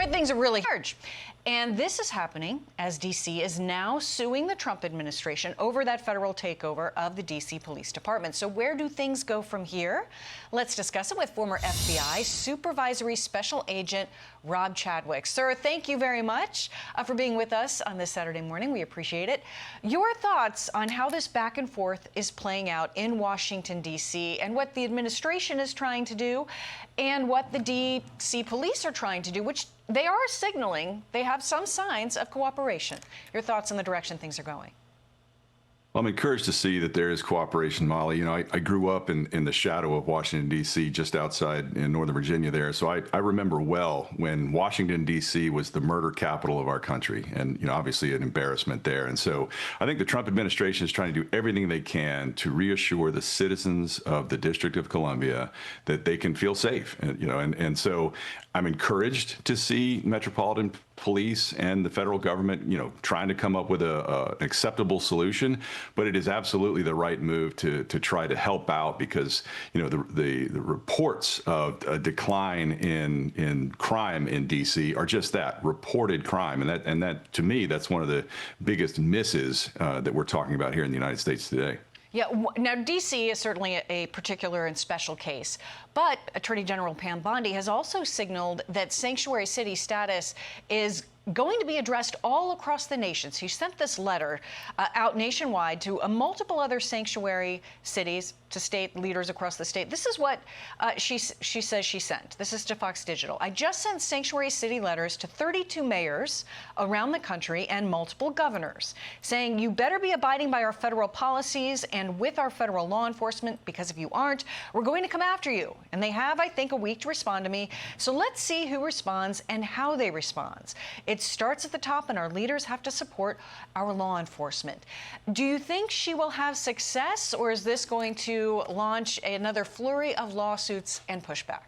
Right, things are really large. And this is happening as D.C. is now suing the Trump administration over that federal takeover of the D.C. Police Department. So where do things go from here? Let's discuss it with former FBI Supervisory Special Agent Rob Chadwick. Sir, thank you very much for being with us on this Saturday morning. We appreciate it. Your thoughts on how this back and forth is playing out in Washington, D.C., and what the administration is trying to do and what the D.C. police are trying to do, which they are signaling they have some signs of cooperation. Your thoughts on the direction things are going? Well, I'm encouraged to see that there is cooperation, Molly. You know, I grew up in the shadow of Washington, D.C., just outside in Northern Virginia there. So I remember well when Washington, D.C. was the murder capital of our country and, you know, obviously an embarrassment there. And so I think the Trump administration is trying to do everything they can to reassure the citizens of the District of Columbia that they can feel safe. And so I'm encouraged to see Metropolitan Police and the federal government, you know, trying to come up with an acceptable solution. But it is absolutely the right move to try to help out because, you know, the reports of a decline in crime in D.C. are just that, reported crime. And that to me, that's one of the biggest misses that we're talking about here in the United States today. Yeah, now D.C. is certainly a particular and special case, but Attorney General Pam Bondi has also signaled that sanctuary city status is going to be addressed all across the nation. So she sent this letter out nationwide to multiple other sanctuary cities, to state leaders across the state. This is what she says she sent. This is to Fox Digital. I just sent sanctuary city letters to 32 mayors around the country and multiple governors saying you better be abiding by our federal policies and with our federal law enforcement, because if you aren't, we're going to come after you. And they have, I think, a week to respond to me. So let's see who responds and how they respond. It starts at the top, and our leaders have to support our law enforcement. Do you think she will have success, or is this going to launch another flurry of lawsuits and pushback?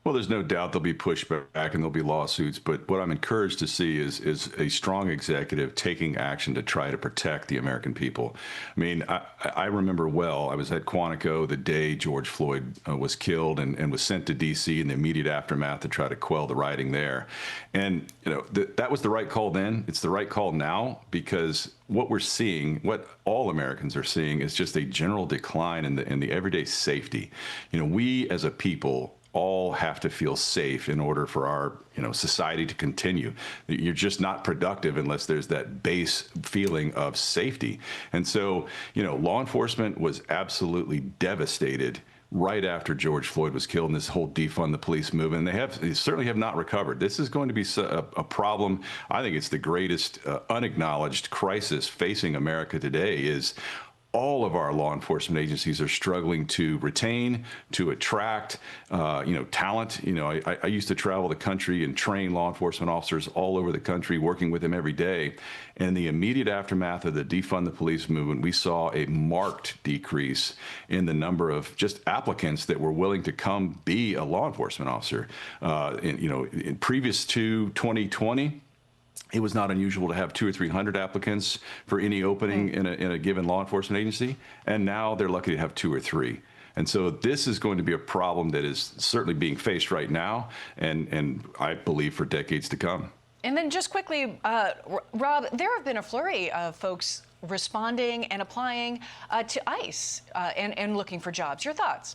Well, there's no doubt there'll be pushback and there'll be lawsuits, but what I'm encouraged to see is a strong executive taking action to try to protect the American people. I mean, I remember well, I was at Quantico the day George Floyd was killed and was sent to D.C. in the immediate aftermath to try to quell the rioting there. And, you know, that was the right call then. It's the right call now because what we're seeing, what all Americans are seeing, is just a general decline in the everyday safety. You know, we as a people all have to feel safe in order for our, you know, society to continue. You're just not productive unless there's that base feeling of safety. And so, you know, law enforcement was absolutely devastated right after George Floyd was killed in this whole defund the police movement. They certainly have not recovered. This is going to be a problem. I think it's the greatest unacknowledged crisis facing America today is all of our law enforcement agencies are struggling to retain, to attract, talent. You know, I used to travel the country and train law enforcement officers all over the country, working with them every day. In the immediate aftermath of the defund the police movement, we saw a marked decrease in the number of just applicants that were willing to come be a law enforcement officer. In previous to 2020, it was not unusual to have 200 or 300 applicants for any opening in a given law enforcement agency, and now they're lucky to have 2 or 3. And so this is going to be a problem that is certainly being faced right now, and I believe for decades to come. And then just quickly, Rob, there have been a flurry of folks responding and applying to ICE and looking for jobs. Your thoughts?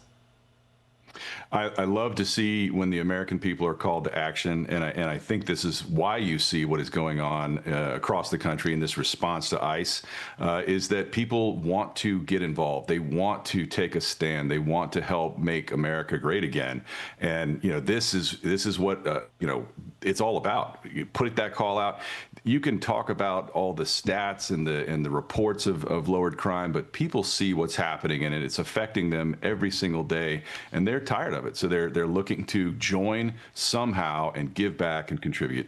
I love to see when the American people are called to action, and I think this is why you see what is going on across the country in this response to ICE, is that people want to get involved. They want to take a stand. They want to help make America great again. And you know, this is what it's all about. You put that call out. You can talk about all the stats and the reports of lowered crime, but people see what's happening and it's affecting them every single day, and they're tired of it. So they're looking to join somehow and give back and contribute.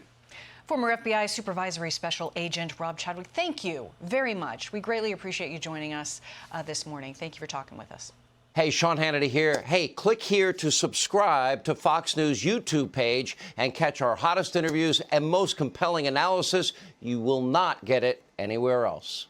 Former FBI Supervisory Special Agent Rob Chadwick, thank you very much. We greatly appreciate you joining us this morning. Thank you for talking with us. Hey, Sean Hannity here. Hey, click here to subscribe to Fox News YouTube page and catch our hottest interviews and most compelling analysis. You will not get it anywhere else.